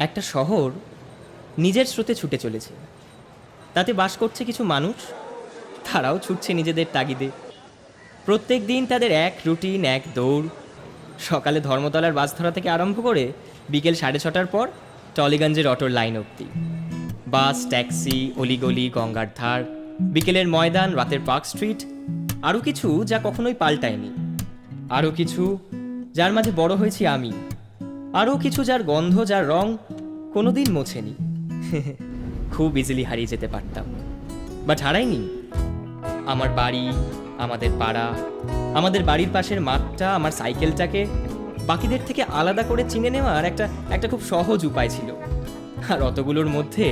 একটা শহর নিজের স্রোতে ছুটে চলেছে, তাতে বাস করছে কিছু মানুষ, তারাও ছুটছে নিজেদের তাগিদে। প্রত্যেক দিন তাদের এক রুটিন, এক দৌড়। সকালে ধর্মতলার বাস ধরা থেকে আরম্ভ করে বিকেল 6:30টার পর টলিগঞ্জের অটোর লাইন অবধি। বাস, ট্যাক্সি, অলিগলি, গঙ্গার ধার, বিকেলের ময়দান, রাতের পার্ক স্ট্রিট। আরও কিছু যা কখনোই পাল্টায়নি, আরও কিছু যার মাঝে বড় হয়েছি আমি, আরও কিছু যার গন্ধ, যার রং কোনোদিন মোছেনি। খুব ইজিলি হারিয়ে যেতে পারতাম, বাট হারাইনি। আমার বাড়ি, আমাদের পাড়া, আমাদের বাড়ির পাশের মাঠটা, আমার সাইকেলটাকে বাকিদের থেকে আলাদা করে চিনে নেওয়ার একটা খুব সহজ উপায় ছিল। আর অতগুলোর মধ্যে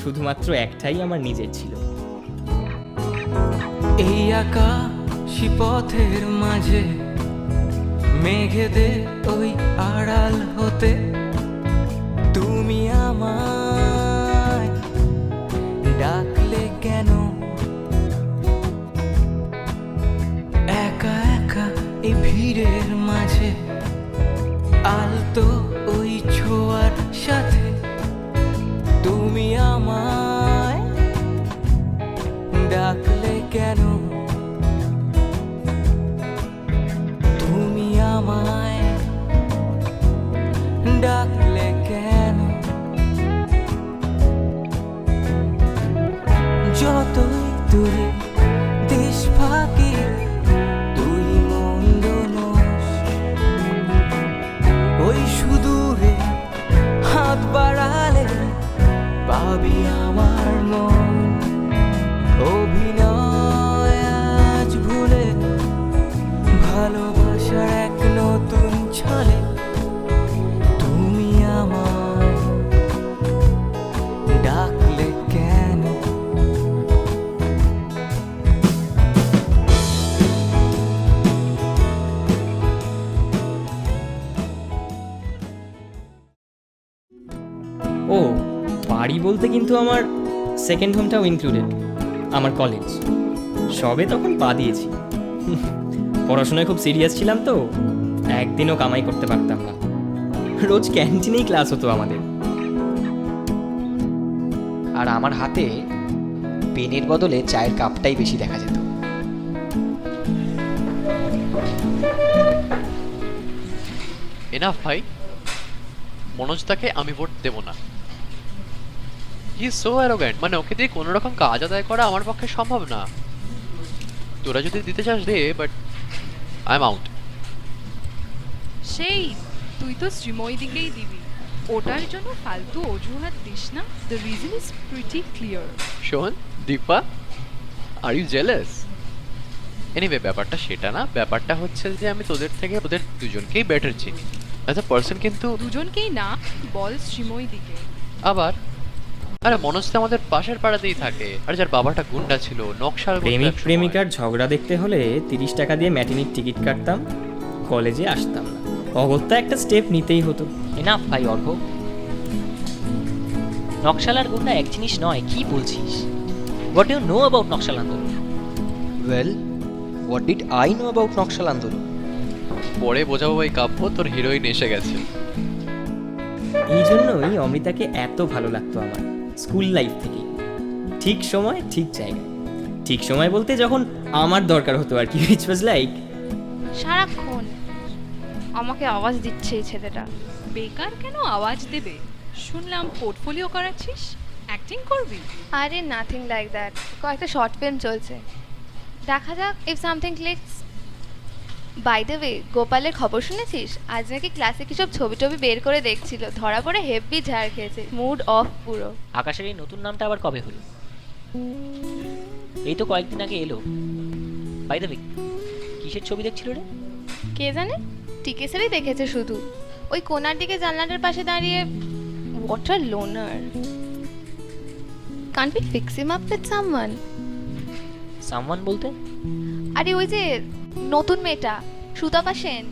শুধুমাত্র একটাই আমার নিজের ছিল। এই আকাশী পথের মাঝে মেঘেদের ওই আড়াল হতে তুমি আমায় ডাকলে কেন? একা একা এই ভিড়ের মাঝে আলতো ওই ছোঁয়ার সাথে তুমি আমায় ডাকলে কেন? তুমি আমায় ডাকলে কেন? যতই দূরে দেশ ফাঁকি তুই মন্দ নোস, ওই সুদূরে হাত বাড়ালে পাবি আমার মন। অভিনয় আজ ভুলে ভালোবাসার এক নতুন ছলে তুমি আমায় ডাকলে কেন? ও, বাড়ি বলতে কিন্তু আমার সেকেন্ড হোমটাও ইনক্লুডেড, আমার কলেজ। সবে তখন পা দিয়েছি। পড়াশোনায় খুব সিরিয়াস ছিলাম তো, একদিনও কামাই করতে পারতাম না। রোজ ক্যান্টিনেই ক্লাস হতো আমাদের। আর আমার হাতে পেনের বদলে চায়ের কাপটাই বেশি দেখা যেত। এনাফ ভাই, মনোজদাকে আমি ভোট দেব না। হি ইজ সো অ্যারোগ্যান্ট, মানে ওকে দিয়ে কোনো রকম কাজ আদায় করা আমার পক্ষে সম্ভব না। তোরা যদি দিতে চাস দে, বাট আই এম আউট। সেই তুই তো শ্রীময়ী দিকেই দিবি, ওটার জন্য ফালতু অজুহাত দিস না। The reason is pretty clear. শোন Dipa, are you jealous? Anyway, ব্যাপারটা সেটা না, ব্যাপারটা হচ্ছে যে আমি তোদের থেকে ওদের দুজনকেই বেটার চিনি অ্যাজ আ পার্সন। কিন্তু দুজনকেই না, বল শ্রীময়ী দিকে। আবার আরে মনোজ তো আমাদের পাশের পাড়াতেই থাকে, আর যার বাবাটা গুন্ডা ছিল, নকশাল। প্রেমিক প্রেমিকার ঝগড়া দেখতে হলে 30 টাকা দিয়ে ম্যাটিনির টিকিট কাটতাম, কলেজে আসতাম না। অগত্যা একটা স্টেপ নিতেই হতো। এনাফ ভাই অর্ঘ, নকশাল আর গুন্ডা এক জিনিস নয়। কি বলছিস? What you know about Naxal আন্দোলন? Well, what did I know about Naxal আন্দোলন? পরে বোঝাবো ভাই কাব্য, তোর হিরোইন এসে গেছে। এই জন্যই অমৃতাকে এত ভালো লাগতো আমার। স্কুল লাইফ থেকেই। ঠিক সময় ঠিক জায়গায়। ঠিক সময় বলতে যখন আমার দরকার হতো আর কি, উইচ ওয়াজ লাইক সারাক্ষণ আমাকে আওয়াজ দিচ্ছে এই ছেলেটা। বেকার কেন আওয়াজ দেবে? শুনলাম পোর্টফোলিও করাচ্ছিস, অ্যাক্টিং করবি। আরে নাথিং লাইক দ্যাট, কয়েকটা শর্ট ফিল্ম চলছে, দেখা যাক if something clicks. By the way, গোপালের খবর শুনেছিস? আজ নাকি ক্লাসে কি সব ছবি টবি বের করে দেখছিল, ধরা পড়ে হেভি ঝাড় খেয়েছে, মুড অফ পুরো। আকাশের এই নতুন নামটা আবার কবে হলো? এই তো কয়েকদিন আগে এলো। বাই দ্য ওয়ে, কিসের ছবি দেখছিল রে? কে জানে, টিকেসেরই দেখেছে শুধু। ওই কোনার দিকে জানলাটার পাশে দাঁড়িয়ে। What a loner. Can't be fix him up with someone? Someone বলতে? আরে ওই যে নতুন মেয়েটা, Sutapa Sen.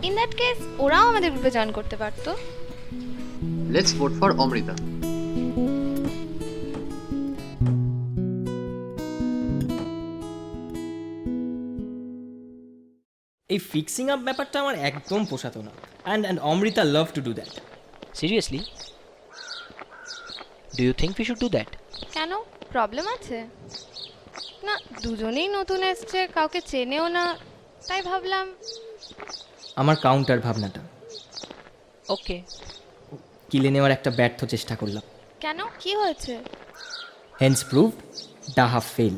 In that case ওরাও আমাদের গ্রুপে জয়েন করতে পারতো। Let's vote for Amrita. এই ফিক্সিং আপ ব্যাপারটা আমার একদম পোষাতো না। And Amrita love to do that. Seriously? Do you think we should do that? কেন, প্রবলেম আছে? না, দুজনেই নতুন এসছে, কাউকে চেনেও না, তাই ভাবলাম। আমার কাউন্টার ভাবনাটা ওকে। কিলে নেওয়ার একটা ব্যর্থ চেষ্টা করলাম। কেন, কি হয়েছে? হেন্স প্রুভড ডাহা ফেল।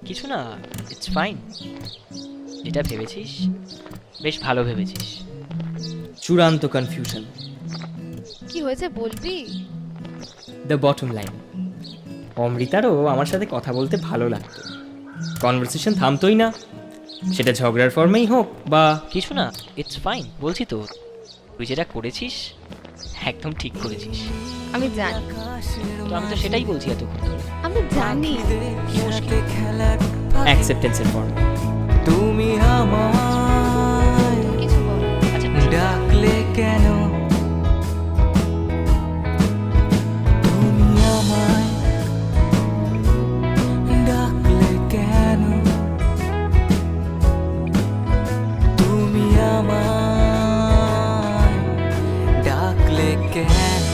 কিছু না, ইটস ফাইন। যেটা ভেবেছিস বেশ ভালো ভেবেছিস। চূড়ান্ত কনফিউশন। কি হয়েছে বলবি? দ্য বটম লাইন, অমৃতারও আমার সাথে কথা বলতে ভালো লাগতো। কনভারসেশন থামতোই না, সেটা ঝগড়ার ফর্মেই হোক বা কিছু না, ইটস ফাইন। বলছি তো, তুই যেটা করেছিস একদম ঠিক করেছিস। আমি জানি, তো আমি তো সেটাই বলছি এতক্ষণ ধরে। আমি জানি। দেখলে খেলার অ্যাকসেপ্টেন্সের ফর্ম। তুমি আমায় কিছু বল। আচ্ছা ঠিক আছে। ডাকলে কেন, তুমি আমায় ডাকলে কেন, তুমি আমায় ডাকলে কেন।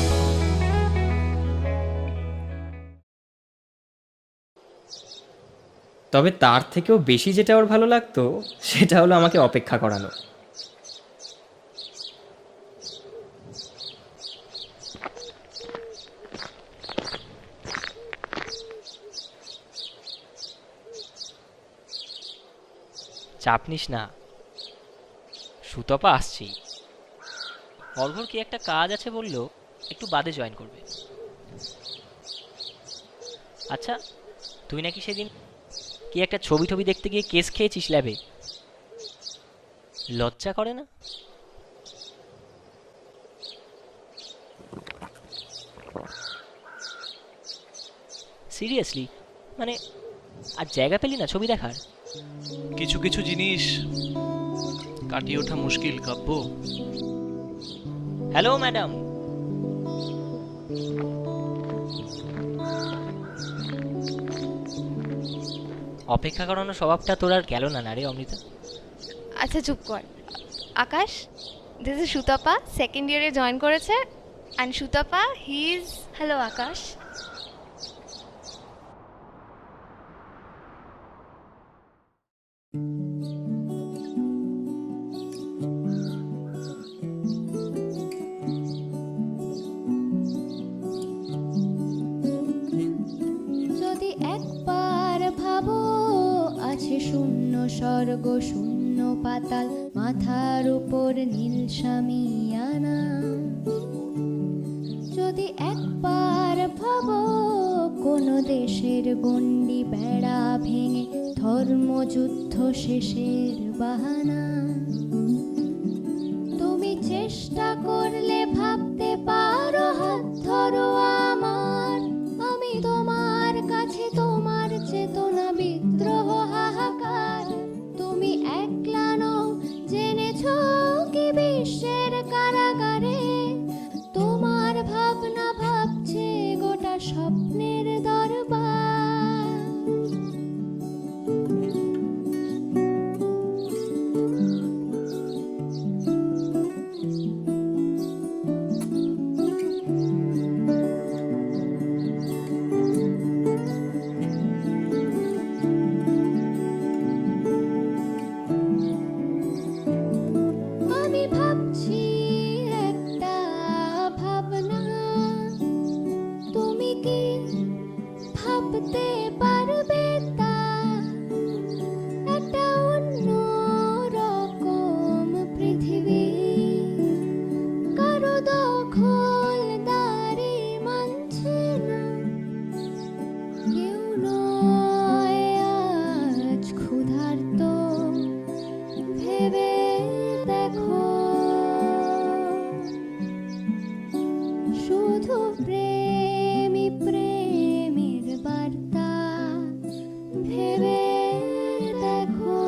তবে তার থেকেও বেশি যেটা ওর ভালো লাগতো সেটা হলো আমাকে অপেক্ষা করানো। চাপ নিস না, সুতপা আসছেই। অর্ঘর কি একটা কাজ আছে বললো, একটু বাদে জয়েন করবে। আচ্ছা, তুই নাকি সেদিন কি একটা ছবি টবি দেখতে গিয়ে কেস খেয়েছিস ল্যাবে? লজ্জা করে না? সিরিয়াসলি, মানে আর জায়গা পেলি না ছবি দেখার? কিছু কিছু জিনিস কাটিয়ে ওঠা মুশকিল কাব্য। Hello madam. অপেক্ষা করানোর স্বভাবটা তোর আর গেল না রে অমৃতা? আচ্ছা চুপ কর। Akash, this is Sutapa, second ইয়ারে জয়েন করেছে। And Sutapa, he is. Hello Akash. যদি একবার ভাবো আছে শূন্য স্বর্গ শূন্য পাতাল, মাথার উপর নীল শামিয়ানা। যদি একবার ভাবো কোন দেশের গণ্ডি বেড়া ভেঙে ধর্মযুদ্ধ শেষের বাহানা, তুমি চেষ্টা করলে ভাবতে পারো, হাত ধরো আমার, আমি তোমার কাছে তোমার চেতনা বিদ্রোহ হাহাকার। তুমি একলা নও, জেনেছো কি বিশ্বের কারাগারে তোমার ভাবনা ভাবছে গোটা স্বপ্নের দরবার। প্রেমী প্রেমের বার্তা ভেবে দেখো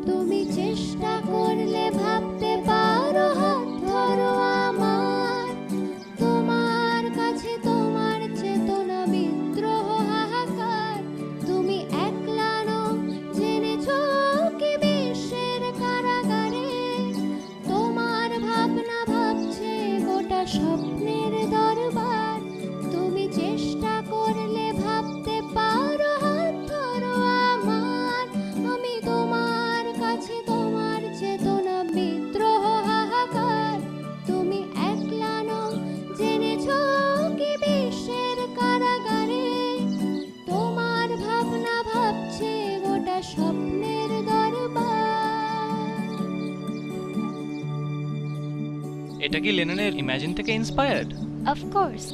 তুমি চেষ্টা করলে ভাবতে পারো হাত ধরো আমার তোমার কাছে তোমার চেতনা বিদ্রোহ হাহাকার তুমি একলা নও জেনেছো কি বিশ্বের কারাগারে তোমার ভাবনা ভাবছে গোটা স্বপ্নের দরবার তুমি চেষ্টা করলে ভাবতে পারো হাত ধরো আমার আমি তোমার কাছে তোমার চেতনা বিদ্রোহ হাহাকার তুমি একলা নও জেনেছো কি বিশ্বের কারাগারে তোমার ভাবনা ভাবছে গোটা স্বপ্নের দরবার এটা কি লেননের ইমাজিন থেকে ইন্সপায়ার্ড? অফকোর্স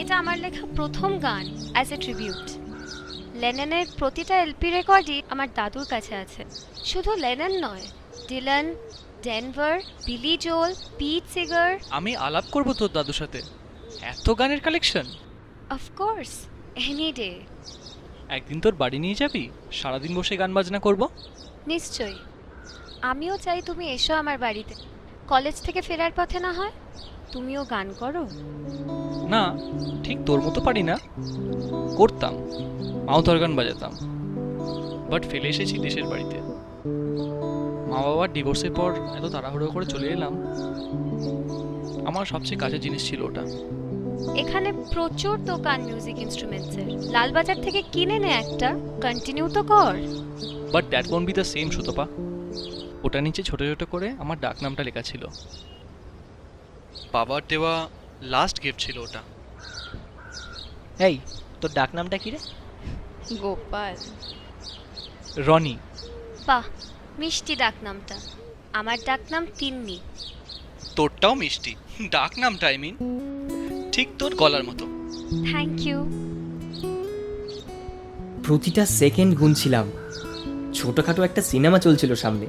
এটা আমার লেখা প্রথম গান অ্যাজ এ ট্রিবিউট লেননের প্রতিটা এলপি রেকর্ডই আমার দাদুর কাছে আছে শুধু লেনন নয় ডিলান ডেনভার বিলি জোল পিট সিগার আমি আলাপ করব তোর দাদুর সাথে। এত গানের কালেকশন! অফকোর্স এনি ডে একদিন তোর বাড়ি নিয়ে যাবি, সারাদিন বসে গান বাজনা করব। নিশ্চয়ই আমিও চাই তুমি এসো আমার বাড়িতে কলেজ থেকে ফেরার পথে না হয় তুমিও গান করো না, ঠিক তোর মতো পারি না, করতাম, মাউথ অর্গান বাজাতাম, বাট ফেলে এসেছি দেশের বাড়িতে। মা বাবার ডিভোর্সের পর এত তাড়াহুড়ো করে চলে এলাম, আমার সবচেয়ে কাছের জিনিস ছিল ওটা। এখানে প্রচুর দোকান মিউজিক ইনস্ট্রুমেন্টসের লালবাজার থেকে কিনে নে একটা কন্টিনিউ তো কর but that won't be the same Sutapa. ওটা নিচে ছোট ছোট করে আমার ডাক নামটা লেখা ছিল, বাবার দেওয়া লাস্ট গিফট ছিল ওটা। এই তোর ডাক নামটা কি রে? গোপাল। রনি। বাহ মিষ্টি ডাক নামটা আমার ডাক নাম তিন্নি তোরটাও মিষ্টি ডাক নামটা, আই মিন ঠিক তোর গলার মতো। থ্যাংক ইউ প্রতিটা সেকেন্ড গুনছিলাম। ছোটখাটো একটা সিনেমা চলছিল সামনে,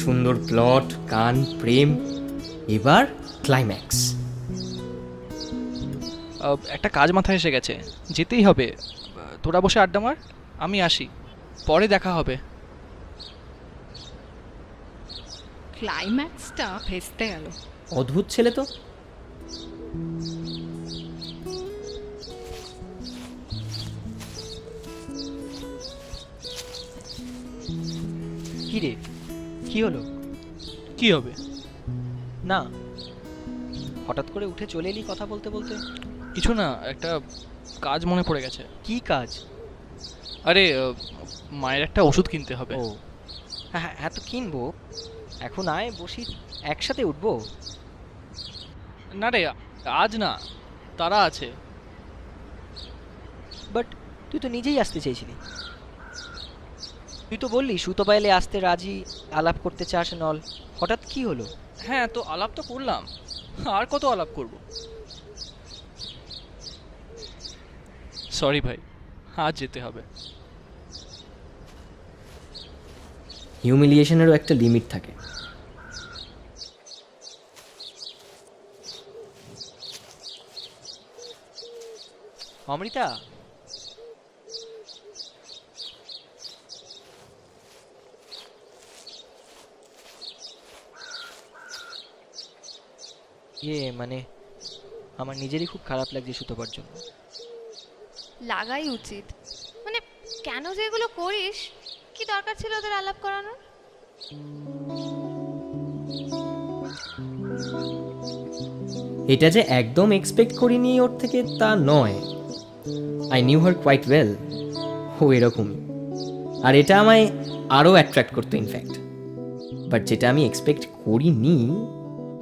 সুন্দর প্লট, গান, প্রেম, এবার ক্লাইম্যাক্স। একটা কাজ মাথায় এসে গেছে, যেতেই হবে। তোরা বসে আড্ডা মার, আমি আসি, পরে দেখা হবে। ক্লাইম্যাক্সটা ভেস্তে গেল। অদ্ভুত ছেলে তো। কি রে, কি হলো? কি হবে? না, হঠাৎ করে উঠে চলে এলি কথা বলতে বলতে। কিছু না, একটা কাজ মনে পড়ে গেছে। কি কাজ? আরে মায়ের একটা ওষুধ কিনতে হবে। ও হ্যাঁ হ্যাঁ হ্যাঁ, তো কিনবো। এখন আয় বসি, একসাথে উঠবো। না রে, আজ না, তারা আছে। বাট তুই তো নিজেই আসতে চেয়েছিলি। তুই তো বললি সুতপা এলে আসতে রাজি, আলাপ করতে চাস নল, হঠাৎ কি হলো? হ্যাঁ, তো আলাপ তো করলাম, আর কত আলাপ করব। সরি ভাই, আজ যেতে হবে। হিউমিলিয়েশনেরও একটা লিমিট থাকে। অমৃতা, মানে আমার নিজেরই খুব খারাপ লাগছে সুতপার জন্য। লাগাই উচিত, মানে কেন যে এগুলো করিস, কি দরকার ছিল ওদের আলাপ করানোর? এটা যে একদম এক্সপেক্ট করিনি ওর থেকে তা নয়। I knew her quite well, ও এরকমই। আর এটা আমায় আরও অ্যাট্রাক্ট করতো ইনফ্যাক্ট। বাট যেটা আমি এক্সপেক্ট করিনি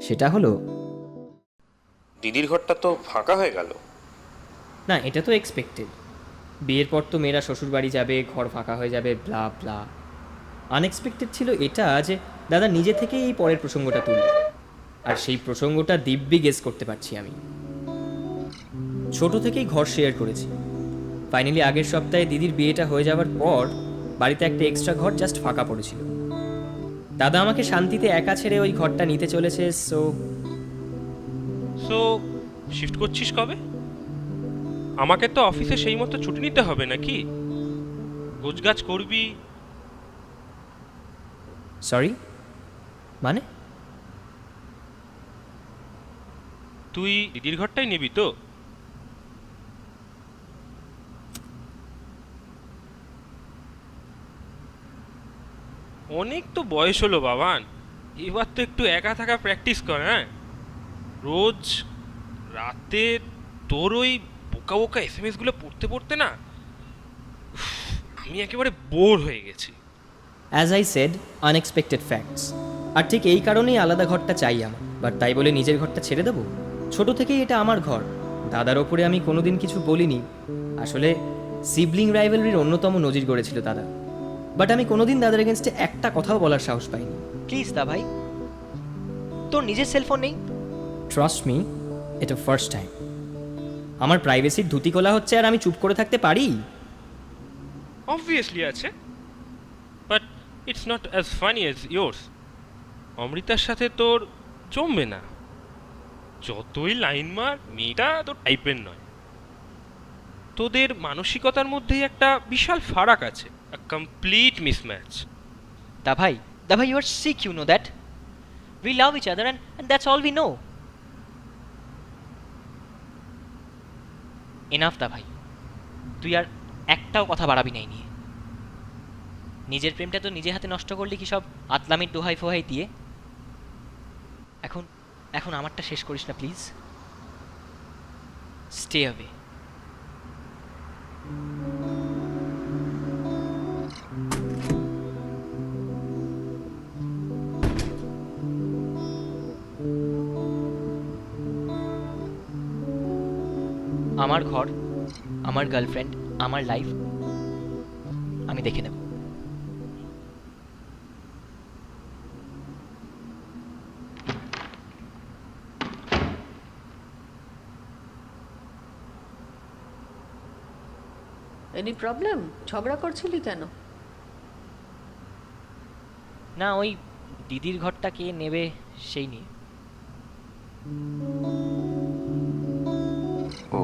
সেটা হলো, দিদির ঘরটা তো ফাঁকা হয়ে গেল। না এটা তো এক্সপেক্টেড। বিয়ের পর তো মেয়েরা শ্বশুরবাড়ি যাবে, ঘর ফাঁকা হয়ে যাবে, ব্লা ব্লা। আনএক্সপেক্টেড ছিল এটা যে দাদা নিজে থেকেই এই পরের প্রসঙ্গটা তুলবে, আর সেই প্রসঙ্গটা দিব্যি গেস করতে পারছি আমি। ছোট থেকেই ঘর শেয়ার করেছি। ফাইনালি আগের সপ্তাহে দিদির বিয়েটা হয়ে যাওয়ার পর বাড়িতে একটা এক্সট্রা ঘর জাস্ট ফাঁকা পড়েছিল। দাদা আমাকে শান্তিতে একা ছেড়ে ওই ঘরটা নিতে চলেছে, সো সো শিফট করছিস কবে? আমাকে তো অফিসে সেই মতো ছুটি নিতে হবে নাকি? গোছগাছ করবি। সরি, মানে? তুই দিদির ঘরটাই নিবি তো? অনেক তো বয়স হলো বাবান, এবার তো একটু একা থাকা প্র্যাকটিস কর। হ্যাঁ, রোজ রাতে তোর ওই বোকা বোকা SMS গুলো পড়তে পড়তে না উফ, আমি একেবারে বোর হয়ে গেছি। As I said, unexpected facts. আর ঠিক এই কারণেই আলাদা ঘরটা চাই আমার। বাট তাই বলে নিজের ঘরটা ছেড়ে দেবো? ছোট থেকেই এটা আমার ঘর। দাদার ওপরে আমি কোনোদিন কিছু বলিনি। আসলে সিবলিং রাইভেলরির অন্যতম নজির গড়েছিল দাদা। বাট আমি কোনোদিন দাদার এগেনস্টে একটা কথাও বলার সাহস পাইনি। প্লিজ দা ভাই, তোর নিজের সেলফোন নেই? ট্রাস্ট মি, এটা ফার্স্ট টাইম। আমার প্রাইভেসির ধুতি খোলা হচ্ছে আর আমি চুপ করে থাকতে পারি? অবভিয়াসলি আছে, but it's not as funny as yours. অমৃতার সাথে তোর জমবে না। যতই লাইন মার, মেয়েটা তোর টাইপের নয়। তোদের মানসিকতার মধ্যেই একটা বিশাল ফারাক আছে, আ কমপ্লিট মিসম্যাচ। দা ভাই, you are sick, you know that. We love each other and that's all we know. Enough দা ভাই, তুই আর একটাও কথা বাড়াবি নাই নিয়ে। নিজের প্রেমটা তো নিজে হাতে নষ্ট করলি কি সব আতলামির দোহাই ফোহাই দিয়ে। এখন আমারটা শেষ করিস না প্লিজ। Stay away. আমার ঘর, আমার গার্লফ্রেন্ড, আমার লাইফ আমি দেখে নেব। Any problem? ঝগড়া করছিলি কেন? না, ওই দিদির ঘরটা কে নেবে সেই নিয়ে। ও,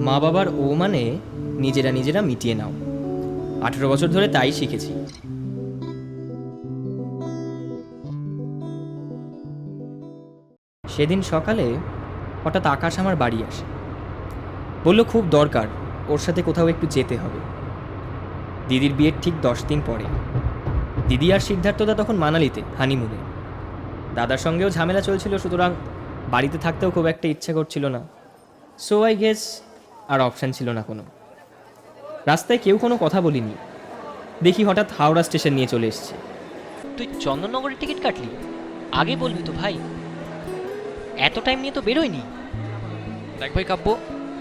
মা বাবার ও মানে নিজেরা মিটিয়ে নাও। 18 বছর ধরে তাই শিখেছি। সেদিন সকালে হঠাৎ আকাশ আমার বাড়ি আসে। বলল খুব দরকার, ওর সাথে কোথাও একটু যেতে হবে। দিদির বিয়ের ঠিক 10 দিন পরে। দিদি আর সিদ্ধার্থদা তখন মানালিতে হানিমুনে। দাদার সঙ্গেও ঝামেলা চলছিল, সুতরাং বাড়িতে থাকতেও খুব একটা ইচ্ছে করছিল না। সো আই গেস আর অপশান ছিল না কোনো। রাস্তায় কেউ কোনো কথা বলিনি। দেখি হঠাৎ হাওড়া স্টেশন নিয়ে চলে এসছে। তুই চন্দননগরের টিকিট কাটলি? আগে বলবি তো ভাই, এত টাইম নিয়ে তো বেরোয়নি। দেখ ভাই কাব্য,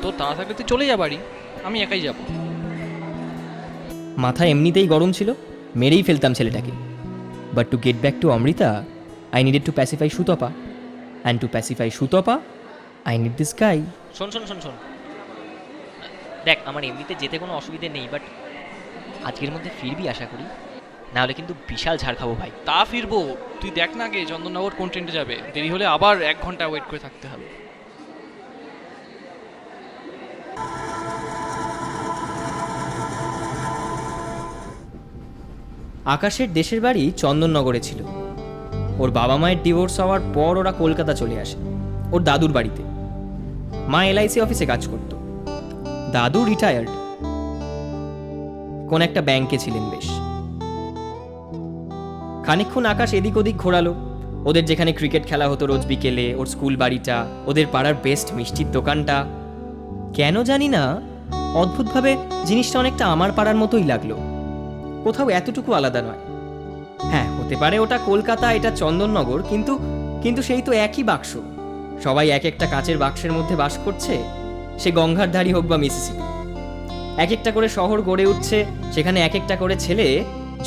তোর তাড়া থাকলে তুই চলে যা বাড়ি, আমি একাই যাব। মাথা এমনিতেই গরম ছিল, মেরেই ফেলতাম ছেলেটাকে। But to get back to Amrita, I needed to pacify Sutapa, and to pacify Sutapa I need this guy. শোন, দেখ আমার এমনিতে যেতে কোনো অসুবিধে নেই, বাট আজকের মধ্যে ফিরবি আশা করি, নাহলে কিন্তু বিশাল ঝাড় খাবো ভাই। তা ফিরবো, তুই দেখ না আগে চন্দননগর কোন ট্রেনটা যাবে। দেরি হলে আবার 1 ঘন্টা ওয়েট করে থাকতে হবে। আকাশের দেশের বাড়ি চন্দননগরে ছিল। ওর বাবা মায়ের ডিভোর্স হওয়ার পর ওরা কলকাতা চলে আসে ওর দাদুর বাড়িতে। মা LIC অফিসে কাজ করত, দাদু রিটায়ার্ড, কোন একটা ব্যাংকে ছিলেন বেশ। খানিকক্ষণ আকাশ এদিক ওদিক ঘোরালো। ওদের যেখানে ক্রিকেট খেলা হতো রোজ বিকেলে, ওর স্কুল বাড়িটা, ওদের পাড়ার বেস্ট মিষ্টির দোকানটা। কেন জানি না অদ্ভুতভাবে জিনিসটা অনেকটা আমার পাড়ার মতোই লাগলো, কোথাও এতটুকু আলাদা নয়। হ্যাঁ, হতে পারে ওটা কলকাতা, এটা চন্দননগর, কিন্তু সেই তো একই বাক্স। সবাই এক একটা কাচের বাক্সের মধ্যে বাস করছে, সে গঙ্গার ধারী হোক বা মিসিসিপি। এক একটা করে শহর গড়ে উঠছে, সেখানে এক একটা করে ছেলে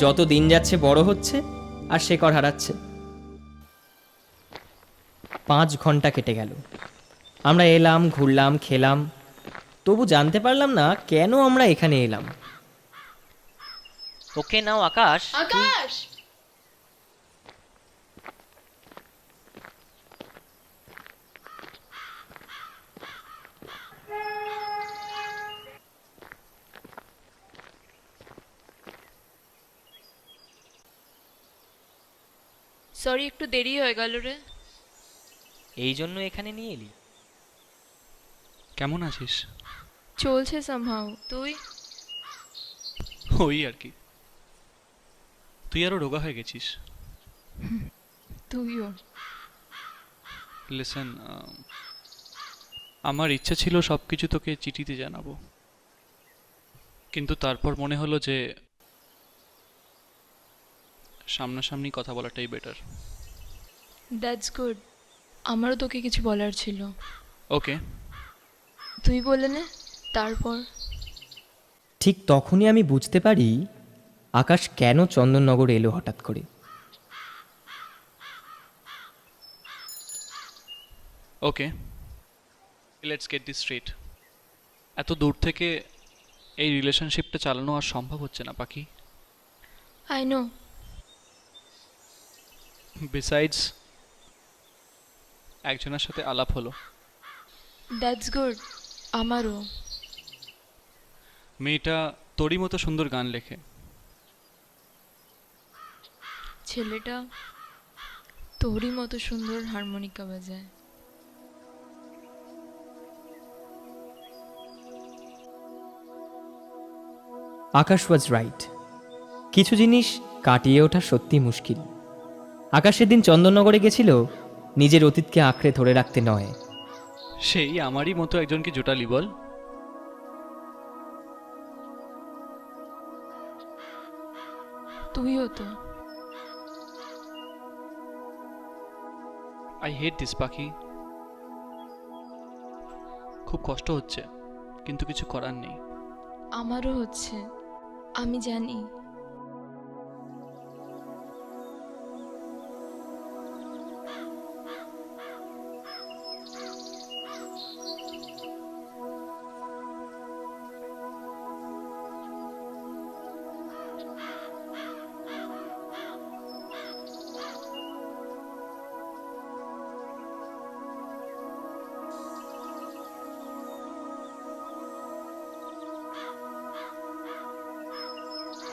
যত দিন যাচ্ছে বড় হচ্ছে আর শেকড় হারাচ্ছে। 5 ঘন্টা কেটে গেল। আমরা এলাম, ঘুরলাম, খেলাম, তবু জানতে পারলাম না কেন আমরা এখানে এলাম। ওকে নাও আকাশ, সরি, একটু দেরি হয়ে গেল রে। এই জন্য এখানে নিয়ে এলি? কেমন আছিস? চলছে সামহাউ। তুই? ওই আর কি। তুই আরো রোগা হয়ে গেছিস। তুইও। লিসেন, আমার ইচ্ছা ছিল সব কিছু তোকে চিঠিতে জানাবো, কিন্তু তারপর মনে হলো যে সামনাসামনি কথা বলাটাই বেটার। That's good. আমারও তোকে কিছু বলার ছিল। ওকে। তুই বলে নে তারপর। ঠিক তখনই আমি বুঝতে পারি আকাশ কেন চন্দননগর এলো হঠাৎ করে। ওকে, লেটস গেট দিস স্ট্রেট। এত দূর থেকে এই রিলেশনশিপটা চালানো আর সম্ভব হচ্ছে না পাখি। I know. বিসাইডস একজনের সাথে আলাপ হলো। That's good. আমারও। মেয়েটা তোরই মতো সুন্দর গান লেখে। ছেলেটা তোরই মতো সুন্দর হারমোনিকা বাজায়। আকাশ ওয়াজ রাইট। কিছু জিনিস কাটিয়ে ওঠা সত্যি মুশকিল। আকাশ সেদিন চন্দননগরে গেছিল নিজের অতীতকে আঁকড়ে ধরে রাখতে নয়। সেই আমারই মতো একজনকে জোটালি বল। তুইও তো। আই হেট দিস পাখি। খুব কষ্ট হচ্ছে, কিন্তু কিছু করার নেই। আমারও হচ্ছে, আমি জানি।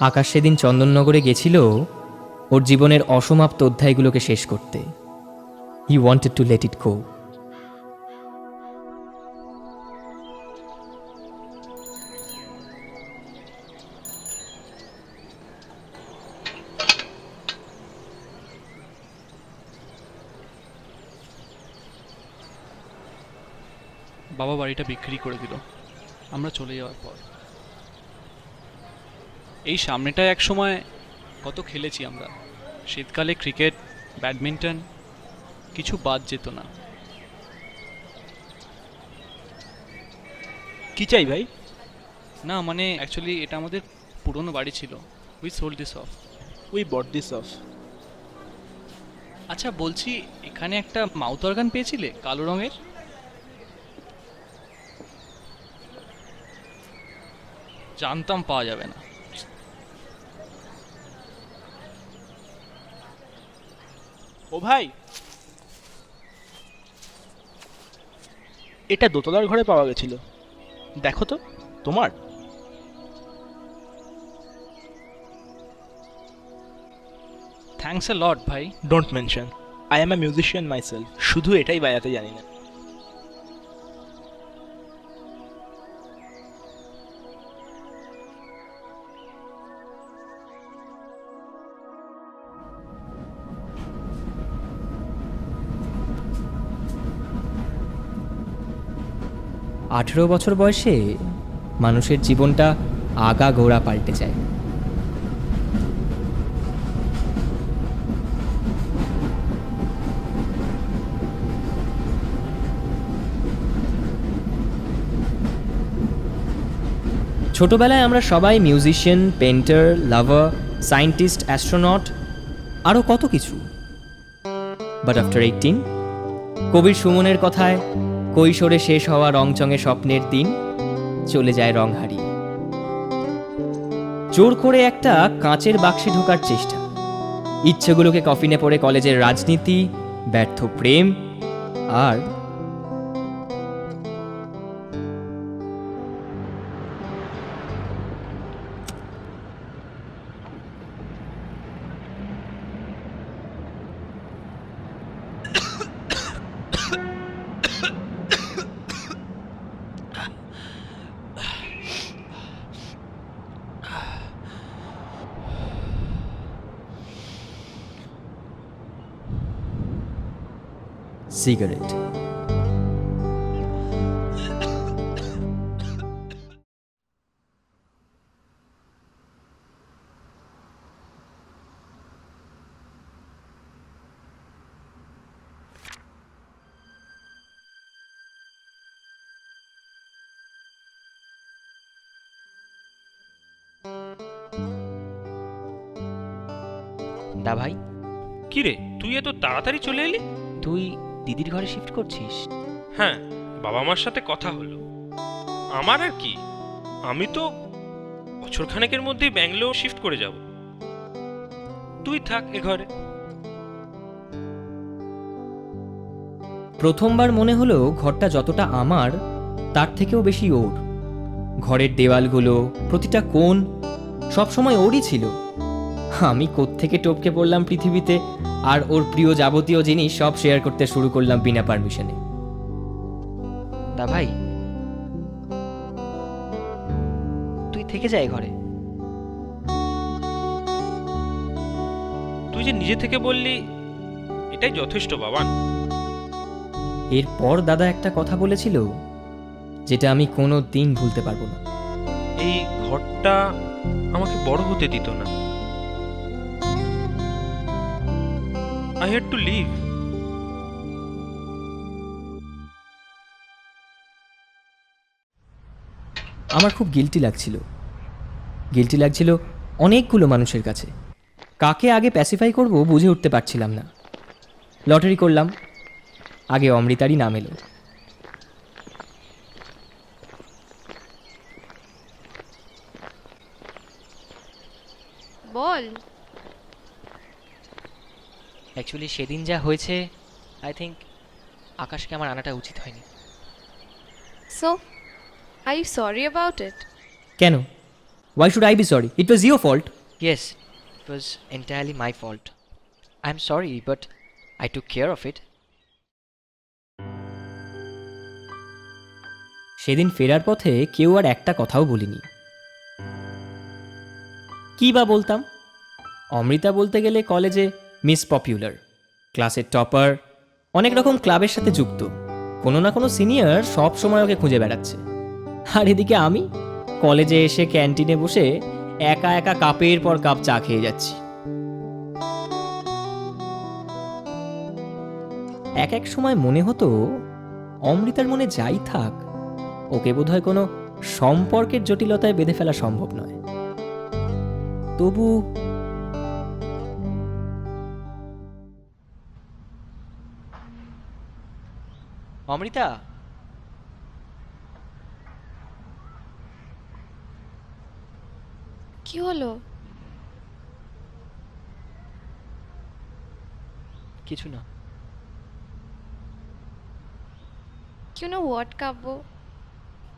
আকাশ সেদিন চন্দননগরে গেছিল ওর জীবনের অসমাপ্ত অধ্যায়গুলোকে শেষ করতে। He wanted to let it go. বাবা বাড়িটা বিক্রি করে দিল আমরা চলে যাওয়ার পর। এই সামনেটায় এক সময় কত খেলেছি আমরা। শীতকালে ক্রিকেট, ব্যাডমিন্টন, কিছু বাদ যেত না। কি চাই ভাই? না মানে অ্যাকচুয়ালি এটা আমাদের পুরনো বাড়ি ছিল। We sold this of. We bot this of. আচ্ছা বলছি, এখানে একটা মাউথ অর্গান পেয়েছিলে কালো রঙের? জানতাম পাওয়া যাবে না। ও ভাই, এটা দোতলার ঘরে পাওয়া গেছিল, দেখো তো তোমার। থ্যাঙ্কস এ লট ভাই। Don't mention, I M A musician myself, শুধু এটাই বাজাতে জানি না। আঠেরো বছর বয়সে মানুষের জীবনটা আগাগোড়া পাল্টে যায়। ছোটবেলায় আমরা সবাই মিউজিশিয়ান, পেন্টার, লাভার, সায়েন্টিস্ট, অ্যাস্ট্রোনট, আরও কত কিছু। বাট আফটার 18, কবির সুমনের কথায় কৈশোরে শেষ হওয়া রংচঙে স্বপ্নের দিন চলে যায় রং হারিয়ে। জোর করে একটা কাঁচের বাক্সে ঢোকার চেষ্টা, ইচ্ছেগুলোকে কফিনে পড়ে কলেজের রাজনীতি, ব্যর্থ প্রেম, আর সিগারেট। দা ভাই, কি রে, তুই এত তাড়াতাড়ি চলে এলি? তুই দিদির ঘরে শিফট করছিস? হ্যাঁ, বাবা মার সাথে কথা হলো। আমার আর কি, আমি তো বছরখানেকের মধ্যেই ব্যাঙ্গালোর শিফট করে যাব। তুই থাক এ ঘরে। প্রথমবার মনে হলো ঘরটা যতটা আমার তার থেকেও বেশি ওর। ঘরের দেওয়ালগুলো, প্রতিটা কোণ সবসময় ওরই ছিল। আমি কোত্থেকে টপকে পড়লাম পৃথিবীতে, আর ওর প্রিয় যাবতীয় জিনিস সব শেয়ার করতে শুরু করলাম বিনা পারমিশনে। দা ভাই, তুই থেকে যা এ ঘরে। তুই যে নিজে থেকে বললি, এটাই যথেষ্ট বাবান। এরপর দাদা একটা কথা বলেছিল যেটা আমি কোনো দিন ভুলতে পারবো না। এই ঘরটা আমাকে বড় হতে দিত না। I had to leave. আমার খুব গিল্টি লাগছিল অনেকগুলো মানুষের কাছে। কাকে আগে প্যাসিফাই করব বুঝে উঠতে পারছিলাম না। লটারি করলাম, আগে অমৃতারই নাম এলো। বল। অ্যাকচুয়ালি সেদিন যা হয়েছে, আই থিঙ্ক আকাশকে আমার আনাটা উচিত হয়নি। So are you sorry about it? কেন? Why should I be sorry? It was your fault. Yes, it was entirely my fault. I am sorry, but I took care of it. সেদিন ফেরার পথে কেউ আর একটা কথাও বলিনি। কি বা বলতাম? অমৃতা বলতে গেলে কলেজে মিস পপুলার, ক্লাসের টপার, অনেক রকম ক্লাবের সাথে যুক্ত। কোনো না কোনো সিনিয়র সব সময় ওকে খুঁজে বেড়াচ্ছে। আর এদিকে আমি কলেজে এসে ক্যান্টিনে বসে একা একা কাপের পর কাপ চা খেয়ে যাচ্ছি। এক এক সময় মনে হতো অমৃতার মনে যাই থাক, ওকে বোধহয় কোনো সম্পর্কের জটিলতায় বেঁধে ফেলা সম্ভব নয়। তবু অমৃতা, কি হলো? কিছু না। You know what, Kabya?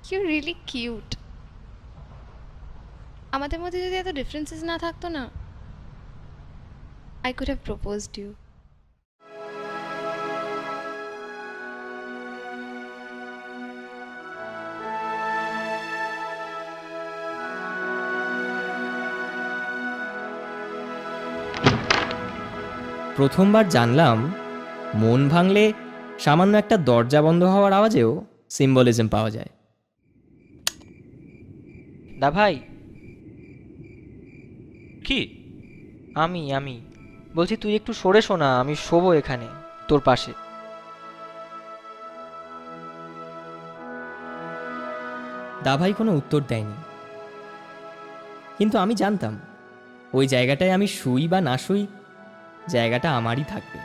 You're really cute. আমাদের মধ্যে যদি এত ডিফারেন্সেস না থাকতো না, I could have proposed you. প্রথমবার জানলাম মন ভাঙলে সামান্য একটা দরজা বন্ধ হওয়ার আওয়াজেও সিম্বলিজম পাওয়া যায়। দা ভাই, কি? আমি বলছি, তুই একটু সরে শোনা, আমি শোবো এখানে তোর পাশে। দাভাই কোনো উত্তর দেয়নি, কিন্তু আমি জানতাম ওই জায়গাটায় আমি শুই বা না শুই, জায়গাটা আমারই থাকবে।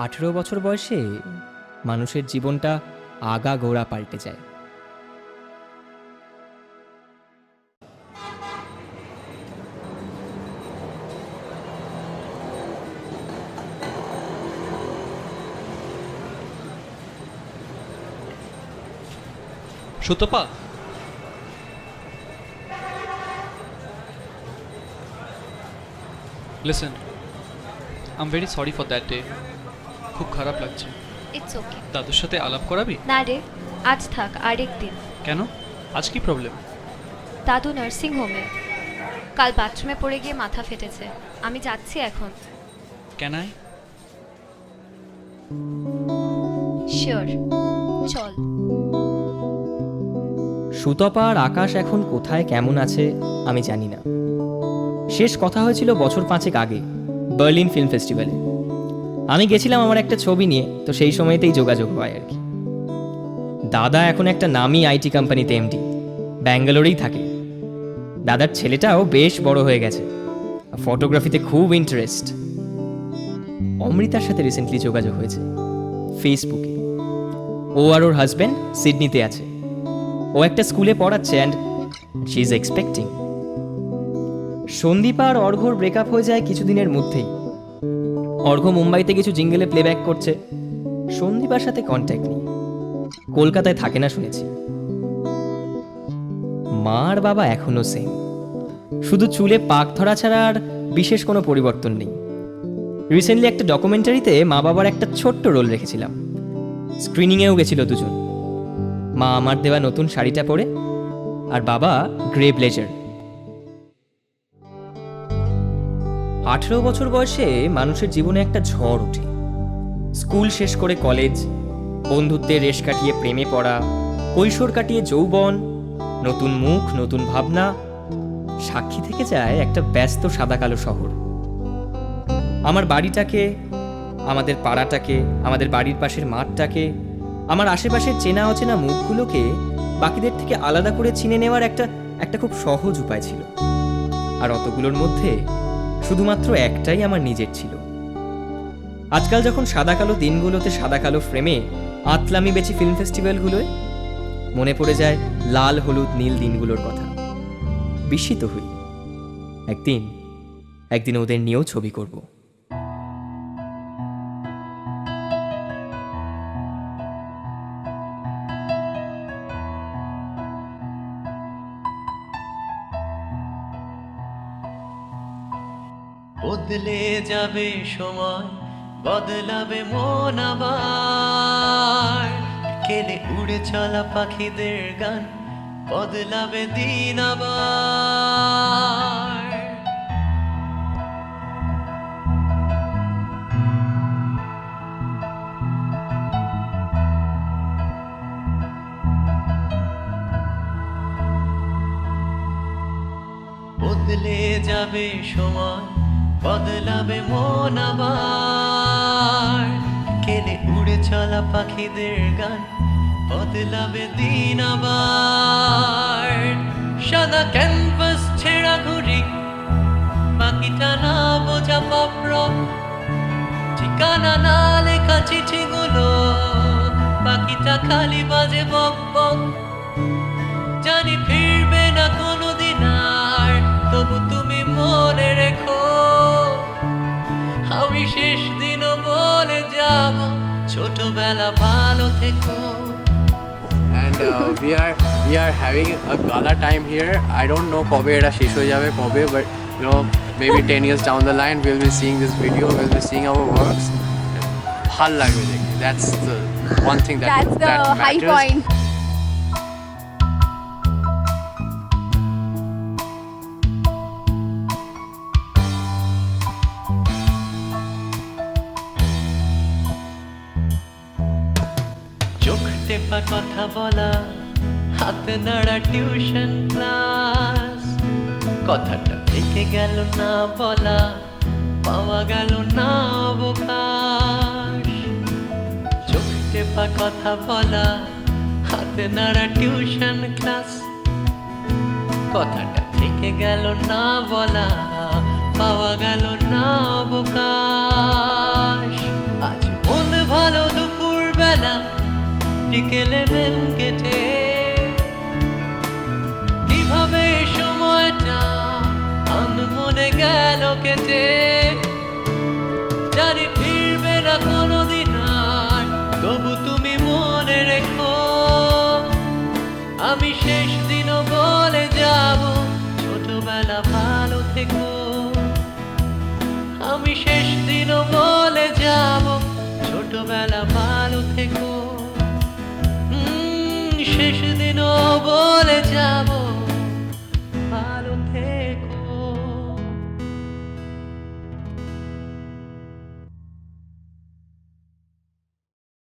18 বছর বয়সে মানুষের জীবনটা আগা গোড়া পাল্টে যায়। Sutapa, listen, I am very sorry for that day. খুব খারাপ লাগছে। It's okay. দাদুর সাথে আলাপ করাবি? না রে, আজ থাক, আরেক দিন। কেন? আজ কি প্রবলেম? দাদু নার্সিং হোমে, কাল বাথরুমে পড়ে গিয়ে মাথা ফেটেছে। আমি যাচ্ছি এখন। Can I? শিওর, চল। সুতপা আর আকাশ এখন কোথায় কেমন আছে আমি জানি না। শেষ কথা হয়েছিল বছর 5 আগে বার্লিন ফিল্ম ফেস্টিভ্যালে। আমি গেছিলাম আমার একটা ছবি নিয়ে, তো সেই সময়তেই যোগাযোগ হয় আর কি। দাদা এখন একটা নামি আইটি কোম্পানিতে এমডি, ব্যাঙ্গালোরেই থাকে। দাদার ছেলেটাও বেশ বড় হয়ে গেছে, ফটোগ্রাফিতে খুব ইন্টারেস্ট। অমৃতার সাথে রিসেন্টলি যোগাযোগ হয়েছে ফেসবুকে। ও আর ওর হাজব্যান্ড সিডনিতে আছে। ও একটা স্কুলে পড়াচ্ছে and she is expecting. Sandipa আর অর্ঘ্যর ব্রেকআপ হয়ে যায় কিছুদিনের মধ্যেই। অর্ঘ্য মুম্বাইতে কিছু জিঙ্গেলে প্লেব্যাক করছে। সন্দীপার সাথে কন্ট্যাক্ট নেই, কলকাতায় থাকে না শুনেছি। মা আর বাবা এখনো সেম, শুধু চুলে পাক ধরা ছাড়া আর বিশেষ কোনো পরিবর্তন নেই। রিসেন্টলি একটা ডকুমেন্টারিতে মা বাবার একটা ছোট্ট রোল রেখেছিলাম। স্ক্রিনিংয়েও গেছিল দুজন। মা আমার দেওয়া নতুন শাড়িটা পরে, আর বাবা গ্রে ব্লেজার। 18 বছর বয়সে মানুষের জীবনে একটা ঝড় ওঠে। স্কুল শেষ করে কলেজ, বন্ধুত্বের রেশ কাটিয়ে প্রেমে পড়া, কৈশোর কাটিয়ে যৌবন, নতুন মুখ, নতুন ভাবনা। সাক্ষী থেকে যায় একটা ব্যস্ত সাদা কালো শহর। আমার বাড়িটাকে, আমাদের পাড়াটাকে, আমাদের বাড়ির পাশের মাঠটাকে, আমার আশেপাশের চেনা অচেনা মুখগুলোকে বাকিদের থেকে আলাদা করে চিনে নেওয়ার একটা খুব সহজ উপায় ছিল। আর অতগুলোর মধ্যে শুধুমাত্র একটাই আমার নিজের ছিল। আজকাল যখন সাদা কালো দিনগুলোতে সাদা কালো ফ্রেমে আতলামি বেচি ফিল্ম ফেস্টিভ্যালগুলোয়, মনে পড়ে যায় লাল হলুদ নীল দিনগুলোর কথা। বিস্মিত হই, একদিন ওদের নিয়েও ছবি করব। বদলে যাবে সময়, বদলাবে মন আবার, কেলে উড়ে চলা পাখিদের গান, বদলাবে দিন আবার। বদলে যাবে সময়, বদলাবে মন আবার, কেলে উড়ে চলা পাখিদের গান, বদলাবে দিন আবার। সাদা ক্যানভাস ছেঁড়া ঘুড়ি, পাখিটা না বোঝা পপ্র, ঠিকানা না লেখা চিঠিগুলো, পাখিটা খালি বাজে বক বক। জানি ফিরবে না কোনোদিন আর, তবু তুমি মনে রেখো, আমি শেষ দিনও বলে যাব, ছোটবেলা ভালো থেকো। And we are having a gala time here. I don't know কবে এটা শেষ হয়ে যাবে কবে, but you know maybe 10 years down the line we'll be seeing this video, we'll be seeing our works. ভাল লাগবে দেখে, that's the one thing that high matters. point. চোখ টেপা কথা বলা, হাতে নাড়া টিউশন ক্লাস, কথাটা থেকে গেল না বলা, পাওয়া গেল না অবকাশ। চোখ টেপা কথা বলা, হাতে নাড়া টিউশন ক্লাস, কথাটা থেকে গেল না বলা, পাওয়া গেল না অবকাশ। আজ মন ভালো দুপুর বেলা, বিকেলে বেল কেটে, কিভাবে সময়টা আনমনে গেল কেটে। জানি ফিরবে না কোনোদিন আর, তবু তুমি মনে রেখো, আমি শেষ দিনও বলে যাব, ছোটবেলা ভালো থেকো। আমি শেষ দিনও বলে যাব, ছোটবেলা ভালো থেকো। শেষ দিনও বলে যাব,